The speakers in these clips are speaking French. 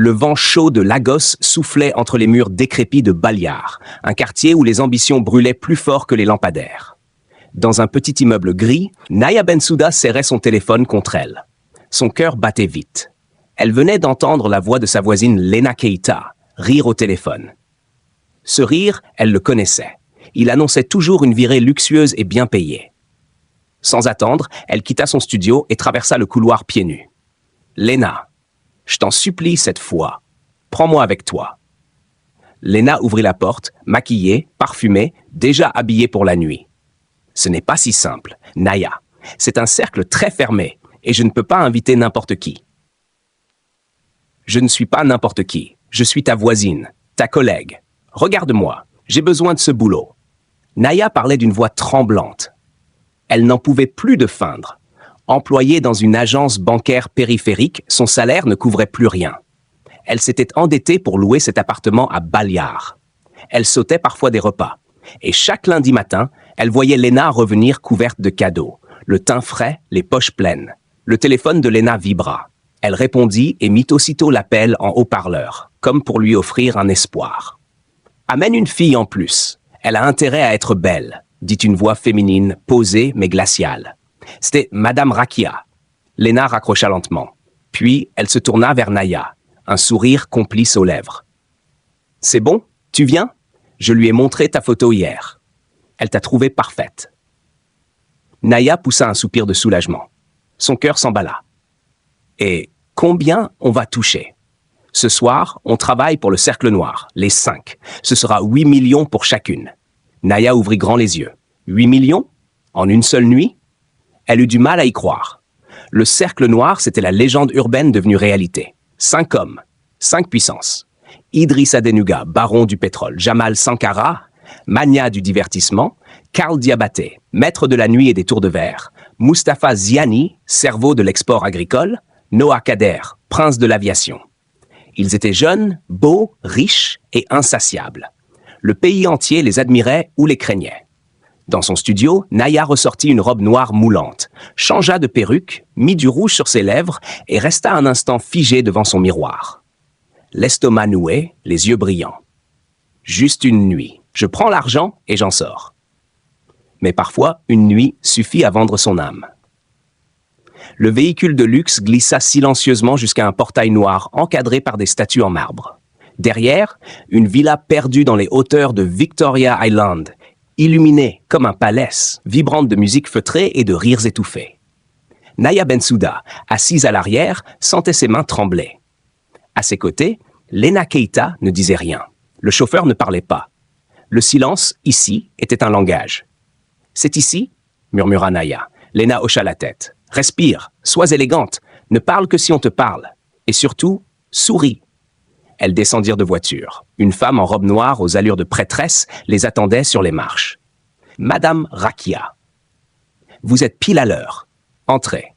Le vent chaud de Lagos soufflait entre les murs décrépits de Baliar, un quartier où les ambitions brûlaient plus fort que les lampadaires. Dans un petit immeuble gris, Naya Bensouda serrait son téléphone contre elle. Son cœur battait vite. Elle venait d'entendre la voix de sa voisine Lena Keita rire au téléphone. Ce rire, elle le connaissait. Il annonçait toujours une virée luxueuse et bien payée. Sans attendre, elle quitta son studio et traversa le couloir pieds nus. « Lena, je t'en supplie cette fois, prends-moi avec toi. » Lena ouvrit la porte, maquillée, parfumée, déjà habillée pour la nuit. « Ce n'est pas si simple, Naya. C'est un cercle très fermé et je ne peux pas inviter n'importe qui. » « Je ne suis pas n'importe qui. Je suis ta voisine, ta collègue. Regarde-moi, j'ai besoin de ce boulot. » Naya parlait d'une voix tremblante. Elle n'en pouvait plus de feindre. Employée dans une agence bancaire périphérique, son salaire ne couvrait plus rien. Elle s'était endettée pour louer cet appartement à Baliar. Elle sautait parfois des repas. Et chaque lundi matin, elle voyait Lena revenir couverte de cadeaux, le teint frais, les poches pleines. Le téléphone de Lena vibra. Elle répondit et mit aussitôt l'appel en haut-parleur, comme pour lui offrir un espoir. « Amène une fille en plus. Elle a intérêt à être belle, » dit une voix féminine, posée mais glaciale. C'était Madame Rakia. Lena raccrocha lentement. Puis, elle se tourna vers Naya, un sourire complice aux lèvres. « C'est bon? Tu viens? Je lui ai montré ta photo hier. Elle t'a trouvée parfaite. » Naya poussa un soupir de soulagement. Son cœur s'emballa. « Et combien on va toucher? Ce soir, on travaille pour le Cercle Noir, les 5. Ce sera 8 millions pour chacune. » Naya ouvrit grand les yeux. 8 millions? En une seule nuit? Elle eut du mal à y croire. Le Cercle Noir, c'était la légende urbaine devenue réalité. 5 hommes, 5 puissances. Idrissa Denuga, baron du pétrole, Jamal Sankara, mania du divertissement, Karl Diabaté, maître de la nuit et des tours de verre, Mustapha Ziani, cerveau de l'export agricole, Noah Kader, prince de l'aviation. Ils étaient jeunes, beaux, riches et insatiables. Le pays entier les admirait ou les craignait. Dans son studio, Naya ressortit une robe noire moulante, changea de perruque, mit du rouge sur ses lèvres et resta un instant figée devant son miroir. L'estomac noué, les yeux brillants. Juste une nuit. Je prends l'argent et j'en sors. Mais parfois, une nuit suffit à vendre son âme. Le véhicule de luxe glissa silencieusement jusqu'à un portail noir encadré par des statues en marbre. Derrière, une villa perdue dans les hauteurs de Victoria Island, illuminée comme un palais, vibrante de musique feutrée et de rires étouffés. Naya Bensouda, assise à l'arrière, sentait ses mains trembler. À ses côtés, Lena Keita ne disait rien. Le chauffeur ne parlait pas. Le silence, ici, était un langage. « C'est ici ?» murmura Naya. Lena hocha la tête. « Respire, sois élégante, ne parle que si on te parle. Et surtout, souris. » Elles descendirent de voiture. Une femme en robe noire aux allures de prêtresse les attendait sur les marches. « Madame Rakia. »« Vous êtes pile à l'heure. Entrez. »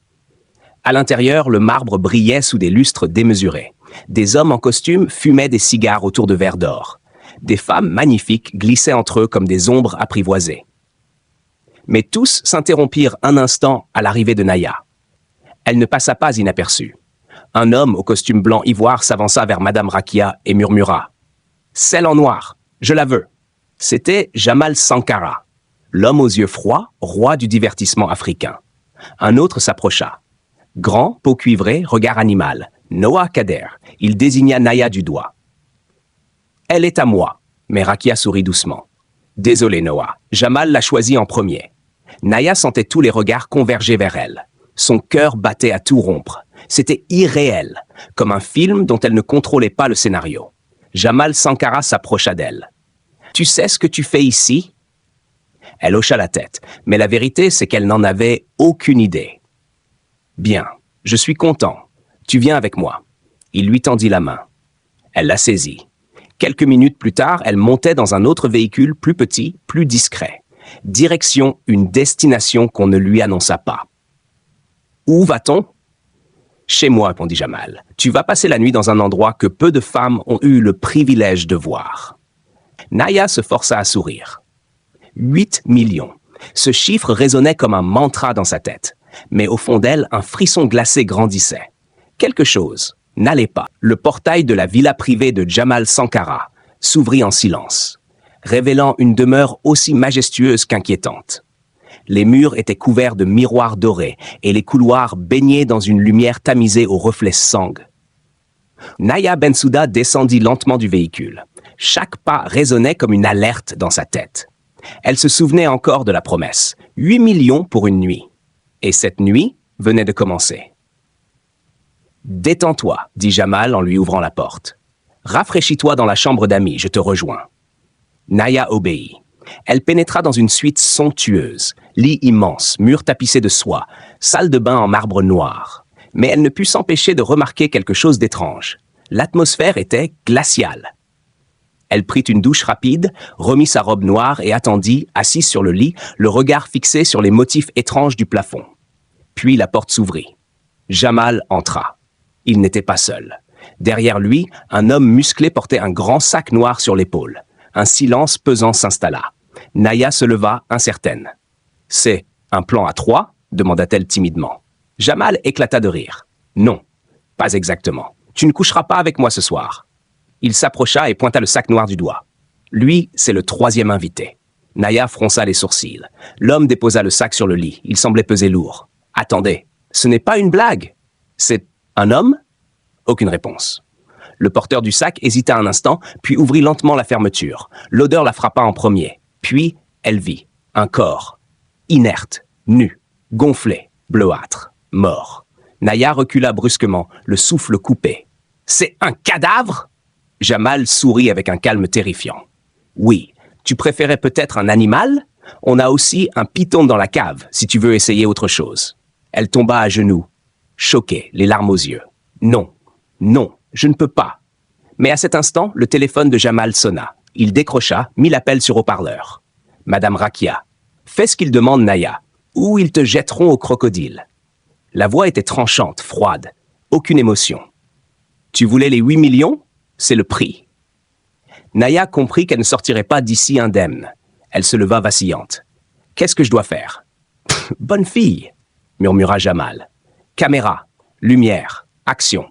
À l'intérieur, le marbre brillait sous des lustres démesurés. Des hommes en costume fumaient des cigares autour de verres d'or. Des femmes magnifiques glissaient entre eux comme des ombres apprivoisées. Mais tous s'interrompirent un instant à l'arrivée de Naya. Elle ne passa pas inaperçue. Un homme au costume blanc ivoire s'avança vers Madame Rakia et murmura « Celle en noir, je la veux. » C'était Jamal Sankara, l'homme aux yeux froids, roi du divertissement africain. Un autre s'approcha. Grand, peau cuivrée, regard animal. Noah Kader. Il désigna Naya du doigt. « Elle est à moi. » Mais Rakia sourit doucement. « Désolé, Noah. Jamal l'a choisie en premier. » Naya sentait tous les regards converger vers elle. Son cœur battait à tout rompre. C'était irréel, comme un film dont elle ne contrôlait pas le scénario. Jamal Sankara s'approcha d'elle. « Tu sais ce que tu fais ici ?» Elle hocha la tête, mais la vérité, c'est qu'elle n'en avait aucune idée. « Bien, je suis content. Tu viens avec moi. » Il lui tendit la main. Elle la saisit. Quelques minutes plus tard, elle montait dans un autre véhicule plus petit, plus discret. Direction une destination qu'on ne lui annonça pas. « Où va-t-on ?»« Chez moi, répondit Jamal. Tu vas passer la nuit dans un endroit que peu de femmes ont eu le privilège de voir. » Naya se força à sourire. 8 millions. Ce chiffre résonnait comme un mantra dans sa tête. Mais au fond d'elle, un frisson glacé grandissait. Quelque chose, N'allez pas. Le portail de la villa privée de Jamal Sankara s'ouvrit en silence, révélant une demeure aussi majestueuse qu'inquiétante. Les murs étaient couverts de miroirs dorés et les couloirs baignés dans une lumière tamisée aux reflets sang. Naya Bensouda descendit lentement du véhicule. Chaque pas résonnait comme une alerte dans sa tête. Elle se souvenait encore de la promesse. 8 millions pour une nuit. Et cette nuit venait de commencer. « Détends-toi, dit Jamal en lui ouvrant la porte. Rafraîchis-toi dans la chambre d'amis, je te rejoins. » Naya obéit. Elle pénétra dans une suite somptueuse, lit immense, murs tapissés de soie, salle de bain en marbre noir. Mais elle ne put s'empêcher de remarquer quelque chose d'étrange. L'atmosphère était glaciale. Elle prit une douche rapide, remit sa robe noire et attendit, assise sur le lit, le regard fixé sur les motifs étranges du plafond. Puis la porte s'ouvrit. Jamal entra. Il n'était pas seul. Derrière lui, un homme musclé portait un grand sac noir sur l'épaule. Un silence pesant s'installa. Naya se leva, incertaine. « C'est un plan à 3 ?» demanda-t-elle timidement. Jamal éclata de rire. « Non, pas exactement. Tu ne coucheras pas avec moi ce soir. » Il s'approcha et pointa le sac noir du doigt. Lui, c'est le 3e invité. Naya fronça les sourcils. L'homme déposa le sac sur le lit. Il semblait peser lourd. « Attendez, ce n'est pas une blague. C'est un homme ?» Aucune réponse. Le porteur du sac hésita un instant, puis ouvrit lentement la fermeture. L'odeur la frappa en premier. Puis, elle vit un corps, inerte, nu, gonflé, bleuâtre, mort. Naya recula brusquement, le souffle coupé. « C'est un cadavre ?» Jamal sourit avec un calme terrifiant. « Oui, tu préférais peut-être un animal? On a aussi un python dans la cave, si tu veux essayer autre chose. » Elle tomba à genoux, choquée, les larmes aux yeux. « Non, non, je ne peux pas. » Mais à cet instant, le téléphone de Jamal sonna. Il décrocha, mit l'appel sur haut-parleur. « Madame Rakia, fais ce qu'il demande Naya, ou ils te jetteront au crocodile. » La voix était tranchante, froide, aucune émotion. « Tu voulais les 8 millions? C'est le prix. » Naya comprit qu'elle ne sortirait pas d'ici indemne. Elle se leva vacillante. « Qu'est-ce que je dois faire? »« Bonne fille, » murmura Jamal. « Caméra, lumière, action. »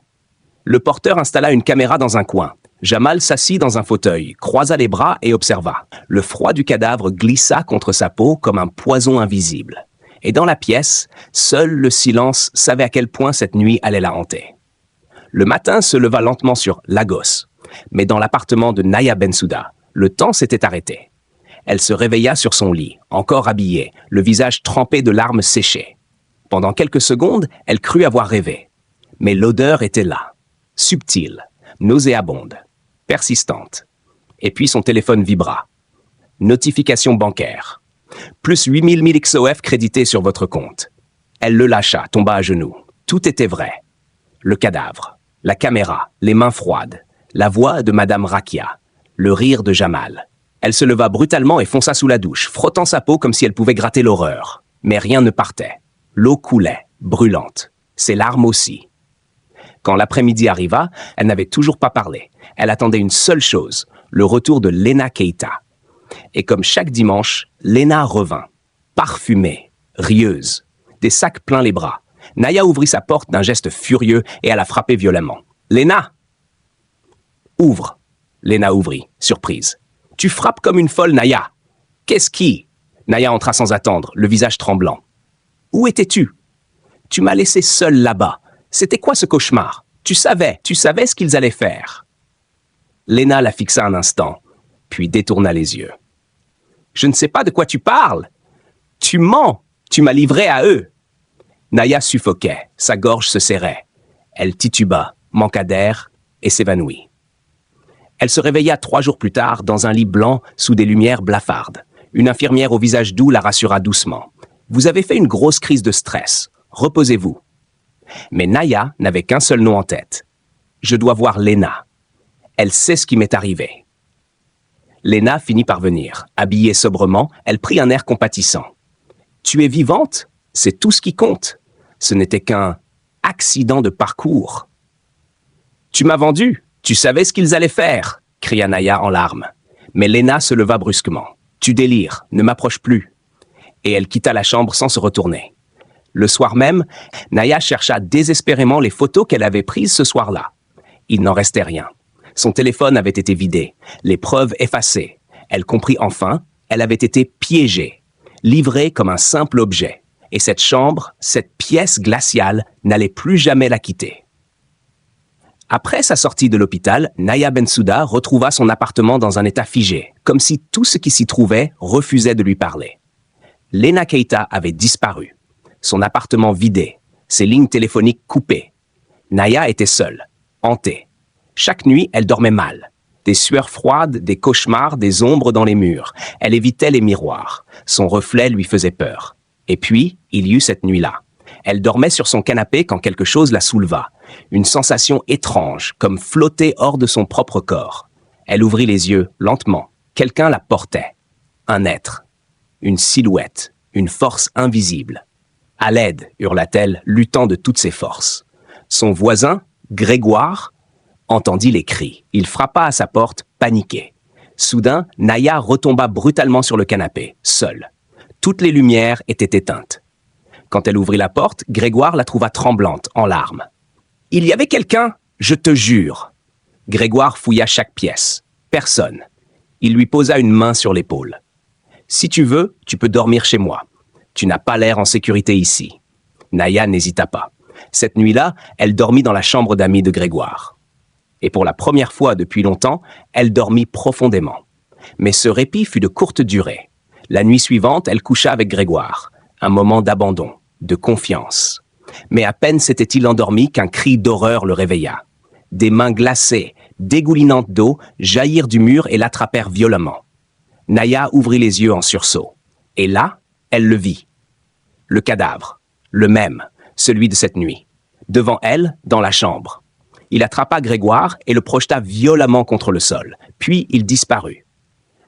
Le porteur installa une caméra dans un coin. Jamal s'assit dans un fauteuil, croisa les bras et observa. Le froid du cadavre glissa contre sa peau comme un poison invisible. Et dans la pièce, seul le silence savait à quel point cette nuit allait la hanter. Le matin se leva lentement sur Lagos. Mais dans l'appartement de Naya Bensouda, le temps s'était arrêté. Elle se réveilla sur son lit, encore habillée, le visage trempé de larmes séchées. Pendant quelques secondes, elle crut avoir rêvé. Mais l'odeur était là, subtile, nauséabonde, persistante. Et puis son téléphone vibra. Notification bancaire. Plus 8000 XOF crédités sur votre compte. Elle le lâcha, tomba à genoux. Tout était vrai. Le cadavre, la caméra, les mains froides, la voix de Madame Rakia, le rire de Jamal. Elle se leva brutalement et fonça sous la douche, frottant sa peau comme si elle pouvait gratter l'horreur. Mais rien ne partait. L'eau coulait, brûlante. Ses larmes aussi. Quand l'après-midi arriva, elle n'avait toujours pas parlé. Elle attendait une seule chose, le retour de Lena Keita. Et comme chaque dimanche, Lena revint. Parfumée, rieuse, des sacs pleins les bras. Naya ouvrit sa porte d'un geste furieux et elle la frappait violemment. « Lena !»« Ouvre !» Lena ouvrit, surprise. « Tu frappes comme une folle, Naya !»« Qu'est-ce qui ?» Naya entra sans attendre, le visage tremblant. « Où étais-tu ?»« Tu m'as laissé seule là-bas. C'était quoi ce cauchemar? Tu savais ce qu'ils allaient faire. » Lena la fixa un instant, puis détourna les yeux. « Je ne sais pas de quoi tu parles. Tu mens. Tu m'as livré à eux. » Naya suffoquait, sa gorge se serrait. Elle tituba, manqua d'air et s'évanouit. Elle se réveilla 3 jours plus tard dans un lit blanc sous des lumières blafardes. Une infirmière au visage doux la rassura doucement. « Vous avez fait une grosse crise de stress. Reposez-vous. » Mais Naya n'avait qu'un seul nom en tête. « Je dois voir Lena. Elle sait ce qui m'est arrivé. » Lena finit par venir. Habillée sobrement, elle prit un air compatissant. « Tu es vivante? C'est tout ce qui compte. Ce n'était qu'un accident de parcours. »« Tu m'as vendu. Tu savais ce qu'ils allaient faire, » cria Naya en larmes. Mais Lena se leva brusquement. « Tu délires. Ne m'approche plus. » Et elle quitta la chambre sans se retourner. Le soir même, Naya chercha désespérément les photos qu'elle avait prises ce soir-là. Il n'en restait rien. Son téléphone avait été vidé, les preuves effacées. Elle comprit enfin, elle avait été piégée, livrée comme un simple objet. Et cette chambre, cette pièce glaciale, n'allait plus jamais la quitter. Après sa sortie de l'hôpital, Naya Bensouda retrouva son appartement dans un état figé, comme si tout ce qui s'y trouvait refusait de lui parler. Lena Keita avait disparu. Son appartement vidé, ses lignes téléphoniques coupées. Naya était seule, hantée. Chaque nuit, elle dormait mal. Des sueurs froides, des cauchemars, des ombres dans les murs. Elle évitait les miroirs. Son reflet lui faisait peur. Et puis, il y eut cette nuit-là. Elle dormait sur son canapé quand quelque chose la souleva. Une sensation étrange, comme flotter hors de son propre corps. Elle ouvrit les yeux, lentement. Quelqu'un la portait. Un être. Une silhouette. Une force invisible. « À l'aide !» hurla-t-elle, luttant de toutes ses forces. Son voisin, Grégoire, entendit les cris. Il frappa à sa porte, paniqué. Soudain, Naya retomba brutalement sur le canapé, seule. Toutes les lumières étaient éteintes. Quand elle ouvrit la porte, Grégoire la trouva tremblante, en larmes. « Il y avait quelqu'un, je te jure !» Grégoire fouilla chaque pièce. Personne. Il lui posa une main sur l'épaule. « Si tu veux, tu peux dormir chez moi. Tu n'as pas l'air en sécurité ici. » Naya n'hésita pas. Cette nuit-là, elle dormit dans la chambre d'amis de Grégoire. Et pour la première fois depuis longtemps, elle dormit profondément. Mais ce répit fut de courte durée. La nuit suivante, elle coucha avec Grégoire. Un moment d'abandon, de confiance. Mais à peine s'était-il endormi qu'un cri d'horreur le réveilla. Des mains glacées, dégoulinantes d'eau, jaillirent du mur et l'attrapèrent violemment. Naya ouvrit les yeux en sursaut. Et là, elle le vit. Le cadavre, le même, celui de cette nuit. Devant elle, dans la chambre. Il attrapa Grégoire et le projeta violemment contre le sol. Puis il disparut.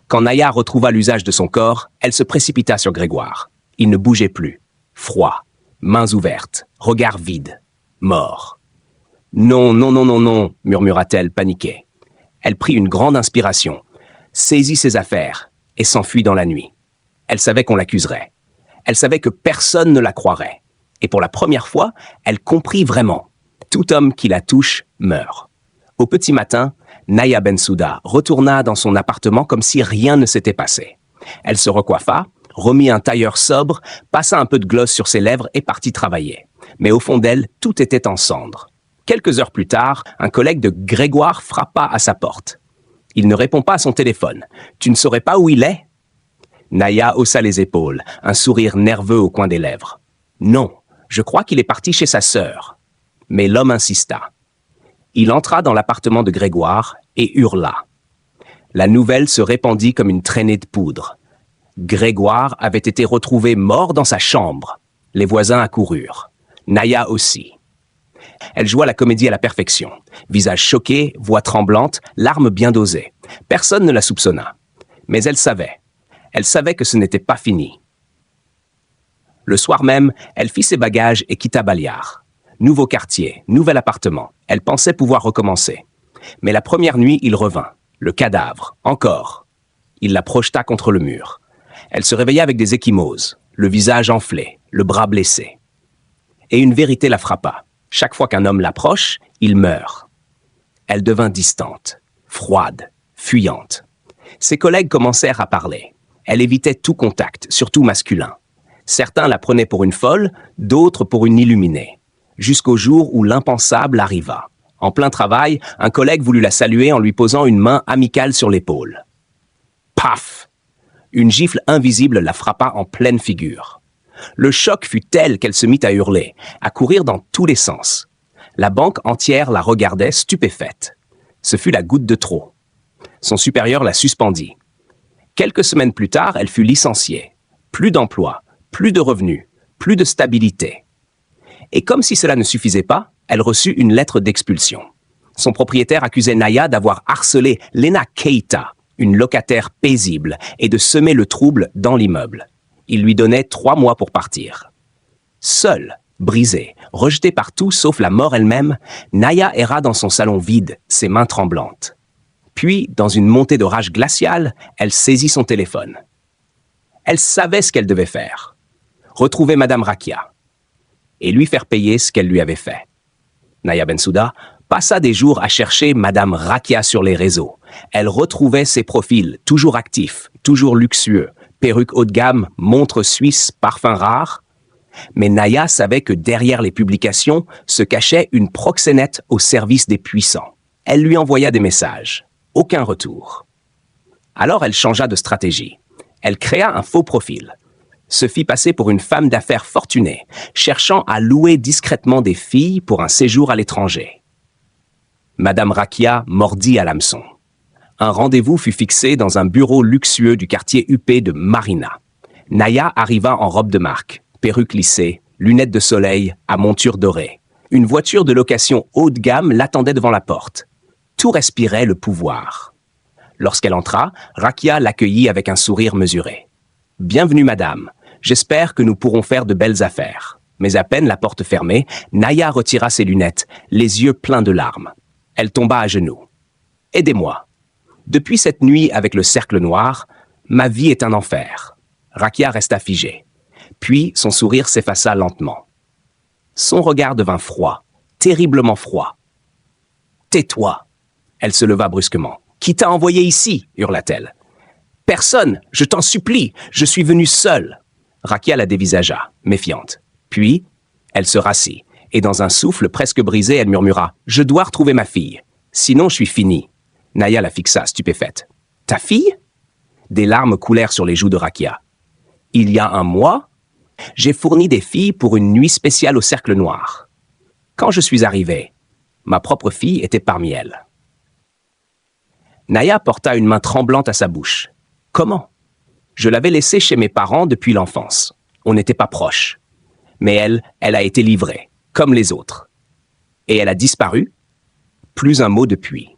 Quand Naya retrouva l'usage de son corps, elle se précipita sur Grégoire. Il ne bougeait plus. Froid, mains ouvertes, regard vide, mort. « Non, non, non, non, non » murmura-t-elle, paniquée. Elle prit une grande inspiration, saisit ses affaires et s'enfuit dans la nuit. Elle savait qu'on l'accuserait. Elle savait que personne ne la croirait. Et pour la première fois, elle comprit vraiment. Tout homme qui la touche meurt. Au petit matin, Naya Bensouda retourna dans son appartement comme si rien ne s'était passé. Elle se recoiffa, remit un tailleur sobre, passa un peu de gloss sur ses lèvres et partit travailler. Mais au fond d'elle, tout était en cendres. Quelques heures plus tard, un collègue de Grégoire frappa à sa porte. Il ne répond pas à son téléphone. « Tu ne saurais pas où il est ?» Naya haussa les épaules, un sourire nerveux au coin des lèvres. « Non, je crois qu'il est parti chez sa sœur. » Mais l'homme insista. Il entra dans l'appartement de Grégoire et hurla. La nouvelle se répandit comme une traînée de poudre. Grégoire avait été retrouvé mort dans sa chambre. Les voisins accoururent. Naya aussi. Elle joua la comédie à la perfection. Visage choqué, voix tremblante, larmes bien dosées. Personne ne la soupçonna. Mais elle savait. Elle savait que ce n'était pas fini. Le soir même, elle fit ses bagages et quitta Baliar. Nouveau quartier, nouvel appartement. Elle pensait pouvoir recommencer. Mais la première nuit, il revint. Le cadavre, encore. Il la projeta contre le mur. Elle se réveilla avec des ecchymoses, le visage enflé, le bras blessé. Et une vérité la frappa. Chaque fois qu'un homme l'approche, il meurt. Elle devint distante, froide, fuyante. Ses collègues commencèrent à parler. Elle évitait tout contact, surtout masculin. Certains la prenaient pour une folle, d'autres pour une illuminée. Jusqu'au jour où l'impensable arriva. En plein travail, un collègue voulut la saluer en lui posant une main amicale sur l'épaule. Paf! Une gifle invisible la frappa en pleine figure. Le choc fut tel qu'elle se mit à hurler, à courir dans tous les sens. La banque entière la regardait stupéfaite. Ce fut la goutte de trop. Son supérieur la suspendit. Quelques semaines plus tard, elle fut licenciée. Plus d'emploi, plus de revenus, plus de stabilité. Et comme si cela ne suffisait pas, elle reçut une lettre d'expulsion. Son propriétaire accusait Naya d'avoir harcelé Lena Keita, une locataire paisible, et de semer le trouble dans l'immeuble. Il lui donnait 3 mois pour partir. Seule, brisée, rejetée par tout sauf la mort elle-même, Naya erra dans son salon vide, ses mains tremblantes. Puis, dans une montée de rage glaciale, elle saisit son téléphone. Elle savait ce qu'elle devait faire. Retrouver Madame Rakia. et lui faire payer ce qu'elle lui avait fait. Naya Bensouda passa des jours à chercher Madame Rakia sur les réseaux. Elle retrouvait ses profils, toujours actifs, toujours luxueux, perruques haut de gamme, montres suisses, parfums rares. Mais Naya savait que derrière les publications se cachait une proxénète au service des puissants. Elle lui envoya des messages. Aucun retour. Alors elle changea de stratégie. Elle créa un faux profil. Se fit passer pour une femme d'affaires fortunée, cherchant à louer discrètement des filles pour un séjour à l'étranger. Madame Rakia mordit à l'hameçon. Un rendez-vous fut fixé dans un bureau luxueux du quartier huppé de Marina. Naya arriva en robe de marque, perruque lissée, lunettes de soleil, à monture dorée. Une voiture de location haut de gamme l'attendait devant la porte. Tout respirait le pouvoir. Lorsqu'elle entra, Rakia l'accueillit avec un sourire mesuré. « Bienvenue, madame. J'espère que nous pourrons faire de belles affaires. » Mais à peine la porte fermée, Naya retira ses lunettes, les yeux pleins de larmes. Elle tomba à genoux. « Aidez-moi. Depuis cette nuit avec le cercle noir, ma vie est un enfer. » Rakia resta figée. Puis son sourire s'effaça lentement. Son regard devint froid, terriblement froid. « Tais-toi !» Elle se leva brusquement. « Qui t'a envoyé ici ?» hurla-t-elle. « Personne, je t'en supplie, je suis venue seule. » Rakia la dévisagea, méfiante. Puis, elle se rassit, et dans un souffle presque brisé, elle murmura « Je dois retrouver ma fille, sinon je suis finie. » Naya la fixa, stupéfaite. « Ta fille ?» Des larmes coulèrent sur les joues de Rakia. « Il y a un mois, j'ai fourni des filles pour une nuit spéciale au Cercle Noir. Quand je suis arrivée, ma propre fille était parmi elles. » Naya porta une main tremblante à sa bouche. « Comment ? Je l'avais laissée chez mes parents depuis l'enfance. On n'était pas proches. Mais elle a été livrée, comme les autres. Et elle a disparu. Plus un mot depuis.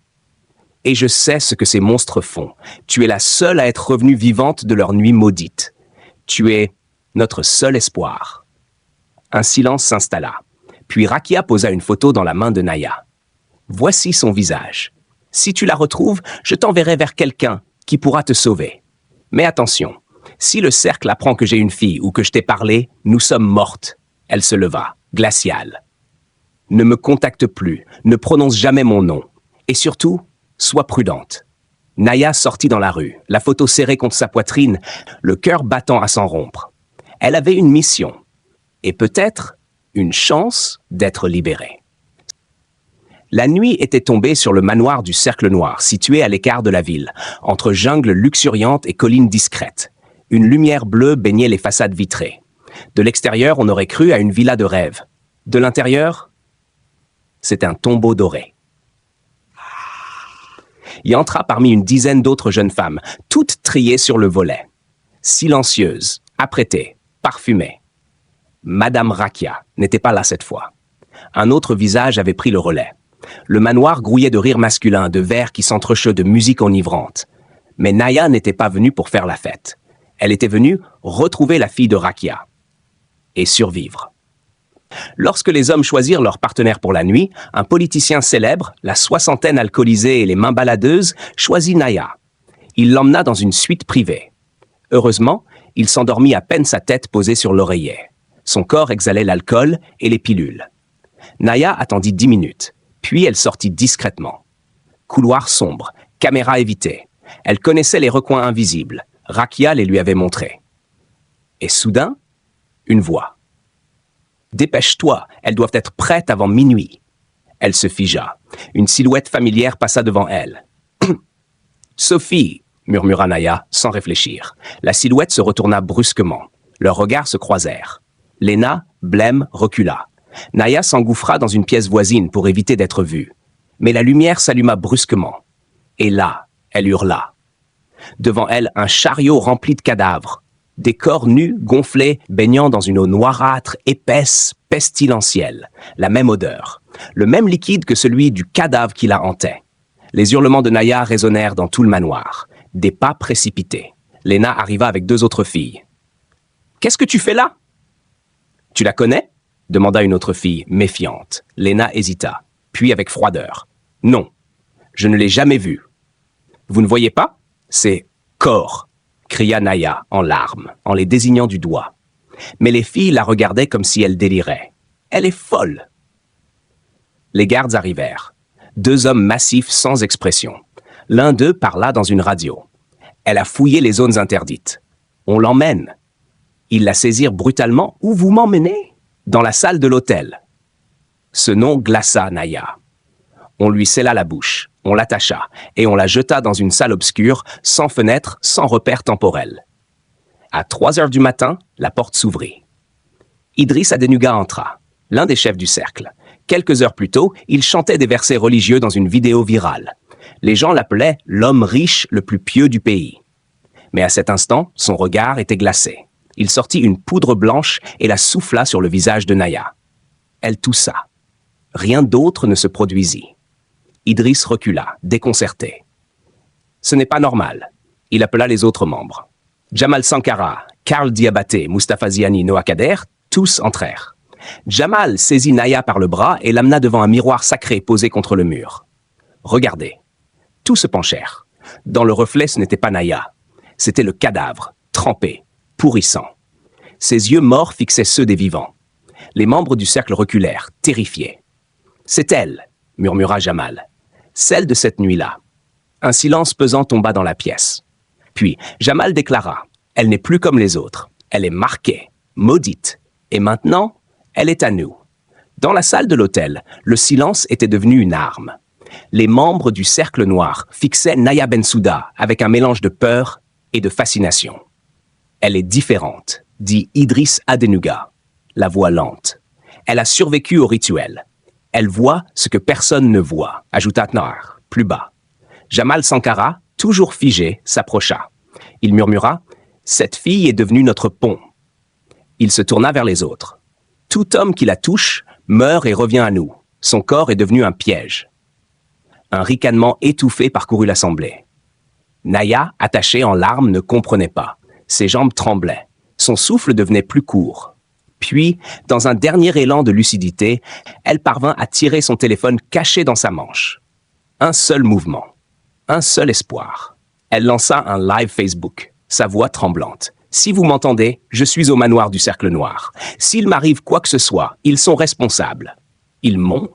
Et je sais ce que ces monstres font. Tu es la seule à être revenue vivante de leur nuit maudite. Tu es notre seul espoir. » Un silence s'installa. Puis Rakia posa une photo dans la main de Naya. « Voici son visage. Si tu la retrouves, je t'enverrai vers quelqu'un qui pourra te sauver. Mais attention, si le cercle apprend que j'ai une fille ou que je t'ai parlé, nous sommes mortes. » Elle se leva, glaciale. « Ne me contacte plus, ne prononce jamais mon nom. Et surtout, sois prudente. » Naya sortit dans la rue, la photo serrée contre sa poitrine, le cœur battant à s'en rompre. Elle avait une mission, et peut-être une chance d'être libérée. La nuit était tombée sur le manoir du Cercle Noir, situé à l'écart de la ville, entre jungle luxuriante et collines discrètes. Une lumière bleue baignait les façades vitrées. De l'extérieur, on aurait cru à une villa de rêve. De l'intérieur, c'était un tombeau doré. Y entra parmi une dizaine d'autres jeunes femmes, toutes triées sur le volet. Silencieuses, apprêtées, parfumées. Madame Rakia n'était pas là cette fois. Un autre visage avait pris le relais. Le manoir grouillait de rires masculins, de vers qui s'entrechent de musique enivrante. Mais Naya n'était pas venue pour faire la fête. Elle était venue retrouver la fille de Rakia et survivre. Lorsque les hommes choisirent leur partenaire pour la nuit, un politicien célèbre, la soixantaine alcoolisée et les mains baladeuses, choisit Naya. Il l'emmena dans une suite privée. Heureusement, il s'endormit à peine sa tête posée sur l'oreiller. Son corps exhalait l'alcool et les pilules. Naya attendit 10 minutes, puis elle sortit discrètement. Couloir sombre, caméra évitée. Elle connaissait les recoins invisibles. Rakia les lui avait montrés. Et soudain, une voix. « Dépêche-toi, elles doivent être prêtes avant minuit. » Elle se figea. Une silhouette familière passa devant elle. « Sophie !» murmura Naya, sans réfléchir. La silhouette se retourna brusquement. Leurs regards se croisèrent. Lena, blême, recula. Naya s'engouffra dans une pièce voisine pour éviter d'être vue. Mais la lumière s'alluma brusquement. Et là, elle hurla. Devant elle, un chariot rempli de cadavres. Des corps nus, gonflés, baignant dans une eau noirâtre, épaisse, pestilentielle. La même odeur. Le même liquide que celui du cadavre qui la hantait. Les hurlements de Naya résonnèrent dans tout le manoir. Des pas précipités. Lena arriva avec 2 autres filles. « Qu'est-ce que tu fais là ?»« Tu la connais ?» demanda une autre fille, méfiante. Lena hésita, puis avec froideur. « Non, je ne l'ai jamais vue. »« Vous ne voyez pas ? C'est corps !» cria Naya en larmes, en les désignant du doigt. Mais les filles la regardaient comme si elle délirait. Elle est folle. Les gardes arrivèrent. 2 hommes massifs sans expression. L'un d'eux parla dans une radio. Elle a fouillé les zones interdites. On l'emmène. Ils la saisirent brutalement. Où vous m'emmenez? Dans la salle de l'hôtel. Ce nom glaça Naya. On lui scella la bouche, on l'attacha, et on la jeta dans une salle obscure, sans fenêtre, sans repère temporel. À 3 heures du matin, la porte s'ouvrit. Idriss Adenuga entra, l'un des chefs du cercle. Quelques heures plus tôt, il chantait des versets religieux dans une vidéo virale. Les gens l'appelaient l'homme riche le plus pieux du pays. Mais à cet instant, son regard était glacé. Il sortit une poudre blanche et la souffla sur le visage de Naya. Elle toussa. Rien d'autre ne se produisit. Idriss recula, déconcerté. Ce n'est pas normal. Il appela les autres membres. Jamal Sankara, Karl Diabaté, Mustafa Ziani, Noah Kader, tous entrèrent. Jamal saisit Naya par le bras et l'amena devant un miroir sacré posé contre le mur. Regardez. Tous se penchèrent. Dans le reflet, ce n'était pas Naya. C'était le cadavre, trempé, pourrissant. Ses yeux morts fixaient ceux des vivants. Les membres du cercle reculèrent, terrifiés. « C'est elle !» murmura Jamal. « Celle de cette nuit-là. » Un silence pesant tomba dans la pièce. Puis, Jamal déclara « Elle n'est plus comme les autres. Elle est marquée, maudite. Et maintenant, elle est à nous. » Dans la salle de l'hôtel, le silence était devenu une arme. Les membres du cercle noir fixaient Naya Bensouda avec un mélange de peur et de fascination. « Elle est différente », dit Idriss Adenuga, la voix lente. « Elle a survécu au rituel. Elle voit ce que personne ne voit », ajouta Tnar, plus bas. Jamal Sankara, toujours figé, s'approcha. Il murmura « Cette fille est devenue notre pont ». Il se tourna vers les autres. « Tout homme qui la touche meurt et revient à nous. Son corps est devenu un piège. » Un ricanement étouffé parcourut l'assemblée. Naya, attachée en larmes, ne comprenait pas. Ses jambes tremblaient. Son souffle devenait plus court. Puis, dans un dernier élan de lucidité, elle parvint à tirer son téléphone caché dans sa manche. Un seul mouvement. Un seul espoir. Elle lança un live Facebook, sa voix tremblante. « Si vous m'entendez, je suis au manoir du Cercle Noir. S'il m'arrive quoi que ce soit, ils sont responsables. Ils m'ont. »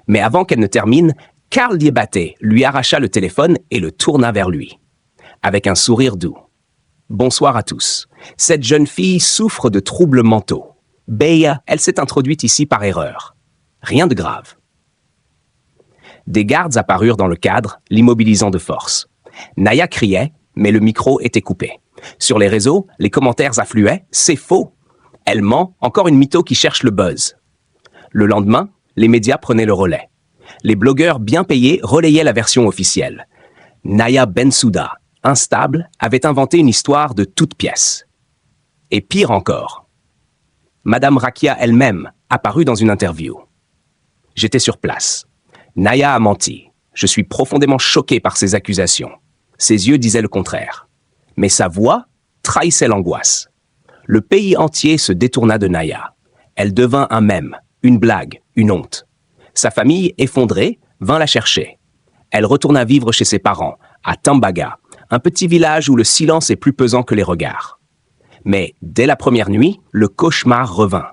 Mais avant qu'elle ne termine, Karl Diabaté lui arracha le téléphone et le tourna vers lui. Avec un sourire doux. « Bonsoir à tous. Cette jeune fille souffre de troubles mentaux. Beya, elle s'est introduite ici par erreur. Rien de grave. » Des gardes apparurent dans le cadre, l'immobilisant de force. Naya criait, mais le micro était coupé. Sur les réseaux, les commentaires affluaient. « C'est faux. Elle ment, encore une mytho qui cherche le buzz. » Le lendemain, les médias prenaient le relais. Les blogueurs bien payés relayaient la version officielle. Naya Bensouda, instable, avait inventé une histoire de toutes pièces. Et pire encore, Madame Rakia elle-même apparut dans une interview. J'étais sur place. Naya a menti. Je suis profondément choqué par ces accusations. Ses yeux disaient le contraire. Mais sa voix trahissait l'angoisse. Le pays entier se détourna de Naya. Elle devint un mème, une blague, une honte. Sa famille, effondrée, vint la chercher. Elle retourna vivre chez ses parents, à Tambaga, un petit village où le silence est plus pesant que les regards. Mais dès la première nuit, le cauchemar revint.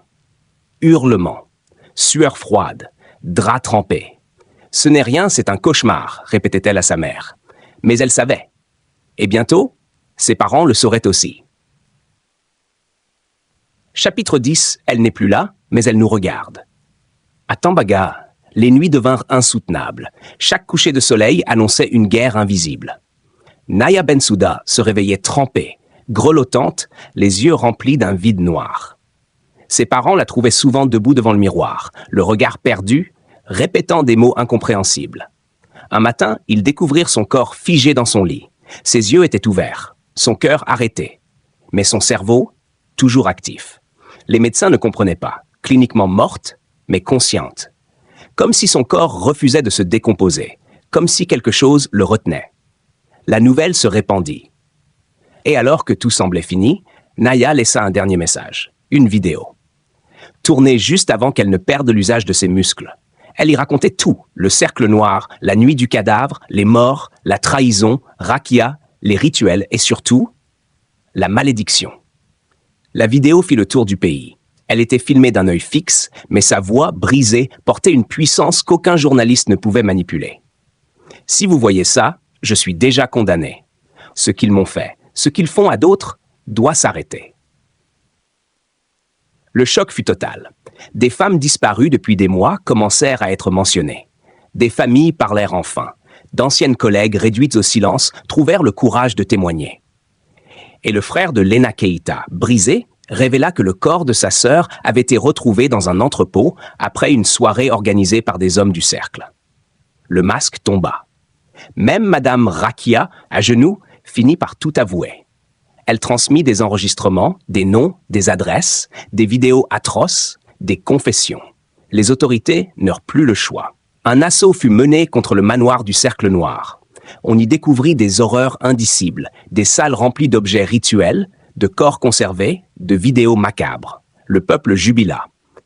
Hurlements, sueur froide, draps trempés. « Ce n'est rien, c'est un cauchemar », répétait-elle à sa mère. Mais elle savait. Et bientôt, ses parents le sauraient aussi. Chapitre 10, elle n'est plus là, mais elle nous regarde. À Tambaga, les nuits devinrent insoutenables. Chaque coucher de soleil annonçait une guerre invisible. Naya Bensouda se réveillait trempée, grelottante, les yeux remplis d'un vide noir. Ses parents la trouvaient souvent debout devant le miroir, le regard perdu, répétant des mots incompréhensibles. Un matin, ils découvrirent son corps figé dans son lit. Ses yeux étaient ouverts, son cœur arrêté, mais son cerveau toujours actif. Les médecins ne comprenaient pas, cliniquement morte, mais consciente. Comme si son corps refusait de se décomposer, comme si quelque chose le retenait. La nouvelle se répandit. Et alors que tout semblait fini, Naya laissa un dernier message, une vidéo. Tournée juste avant qu'elle ne perde l'usage de ses muscles. Elle y racontait tout, le cercle noir, la nuit du cadavre, les morts, la trahison, Rakia, les rituels et surtout, la malédiction. La vidéo fit le tour du pays. Elle était filmée d'un œil fixe, mais sa voix, brisée, portait une puissance qu'aucun journaliste ne pouvait manipuler. Si vous voyez ça, je suis déjà condamné. Ce qu'ils m'ont fait, ce qu'ils font à d'autres, doit s'arrêter. Le choc fut total. Des femmes disparues depuis des mois commencèrent à être mentionnées. Des familles parlèrent enfin. D'anciennes collègues réduites au silence trouvèrent le courage de témoigner. Et le frère de Lena Keita, brisé, révéla que le corps de sa sœur avait été retrouvé dans un entrepôt après une soirée organisée par des hommes du cercle. Le masque tomba. Même Madame Rakia, à genoux, finit par tout avouer. Elle transmit des enregistrements, des noms, des adresses, des vidéos atroces, des confessions. Les autorités n'eurent plus le choix. Un assaut fut mené contre le manoir du Cercle Noir. On y découvrit des horreurs indicibles, des salles remplies d'objets rituels, de corps conservés, de vidéos macabres. Le peuple jubila.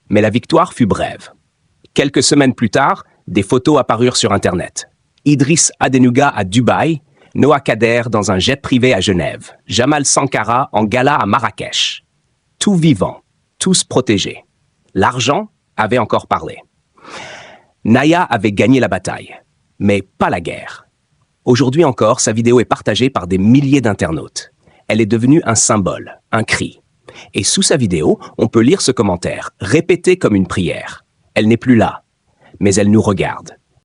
Mais la victoire fut brève. Quelques semaines plus tard, des photos apparurent sur Internet. Idriss Adenuga à Dubaï, Noah Kader dans un jet privé à Genève, Jamal Sankara en gala à Marrakech. Tout vivant, tous protégés. L'argent avait encore parlé. Naya avait gagné la bataille, mais pas la guerre. Aujourd'hui encore, sa vidéo est partagée par des milliers d'internautes. Elle est devenue un symbole, un cri. Et sous sa vidéo, on peut lire ce commentaire, répété comme une prière. Elle n'est plus là, mais elle nous regarde.